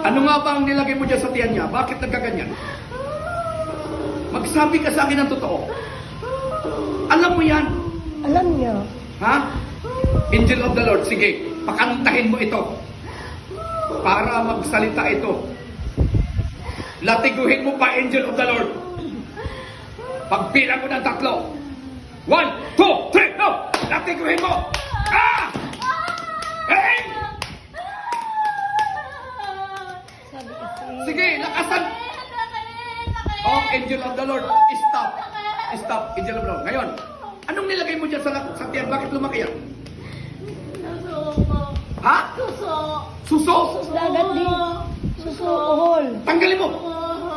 Ano nga ba ang nilagay mo dyan sa tiyan niya? Bakit nagkaganyan? Magsabi ka sa akin ng totoo. Alam mo yan? Alam niya. Ha? Angel of the Lord, sige, pakantahin mo ito. Para magsalita ito. Latiguhin mo pa, Angel of the Lord. Pagbilang mo ng 3. 1, 2, 3, no! Latiguhin mo! Ah! Hey! Sabi kasi. Sige, lakasan! Oh, Angel of the Lord, stop! Stop, Angel of the Lord. Ngayon, anong nilagay mo dyan sa tiyan? Bakit lumaki yan? Suso. Ha? Suso. Suso? Dagat din. Suso, uhol. Tanggalin mo!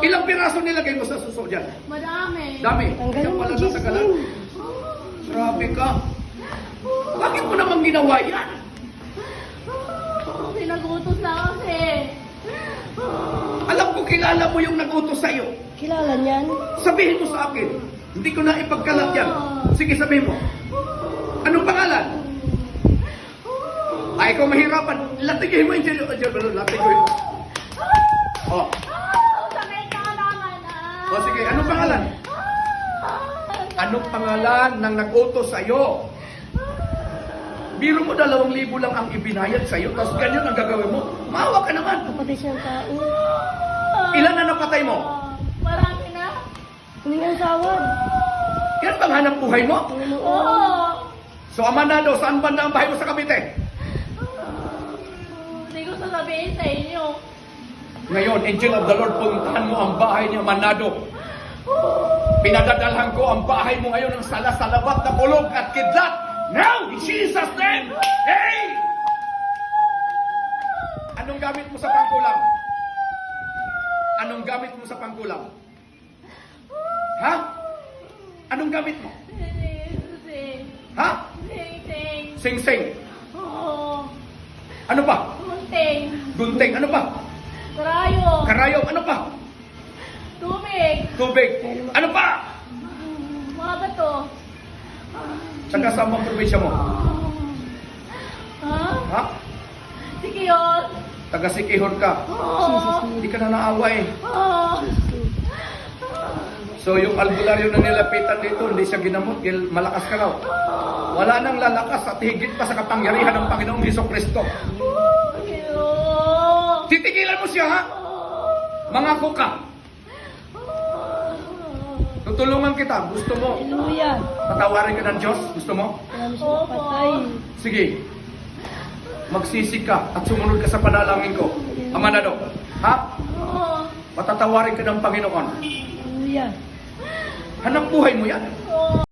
Ilang piraso nilagay mo sa suso dyan? Madami. Dami. Tanggalin Kaya mo, pala Jess. natagalan. Grabe ka. Bakit mo naman ginawa yan? Pinagutos na kasi. Alam ko kilala mo yung nag-utos sa'yo. Kilala niyan? Sabihin mo sa akin. Hindi ko na ipagkalat yan. Sige, sabihin mo. Anong pangalan? Ay, ikaw mahirapan. Latigin mo, Angel. Latigin mo. Oh. Sakit ka naman O sige, anong pangalan? Anong pangalan ng nag-utos sa'yo? Biro mo 2,000 lang ang ibinayad sa'yo, tapos ganyan ang gagawin mo. Maawa ka naman. Kapatid siyang tao. Ilan na napatay mo? Marami na. Hindi nga sawad. Yan bang hanap buhay mo? Oo. So, Amanado, saan banda ang bahay mo sa Cavite? Hindi ko sasabihin sa inyo. Ngayon, Angel of the Lord, puntahan mo ang bahay ni Amanado. Pinadadalhan ko ang bahay mo ngayon ng salasalabat na kulog at kidlat. Now, in Jesus' name! Hey! Anong gamit mo sa pangkulam? Anong gamit mo sa pangkulam? Ha? Anong gamit mo? Sing. Ha? Sing. Sing-sing. Oo. Ano pa? Gunting. Gunting. Ano pa? Karayo. Karayom. Ano pa? Tubig. Tubig. Ano pa? Mga bato. Saan ka sa mga probinsya mo? Ha? Ha? Sige yun. Taga-Sikihor ka. Oo. Hindi ka na naawa eh. Oo. So yung albularyo na nilapitan dito, hindi siya ginamot, malakas ka raw. Wala nang lalakas at higit pa sa kapangyarihan ng Panginoong Hesukristo. Titigilan mo siya, ha? Mangako ka. Tutulungan kita. Gusto mo? Hallelujah. Patawarin ka ng Diyos? Gusto mo? Alam siya patay. Sige. Magsisi ka at sumunod ka sa panalangin ko. Amanado. Ha? Oo. Patatawarin ka ng Panginoon. Hallelujah. Hanap buhay mo yan. Oo.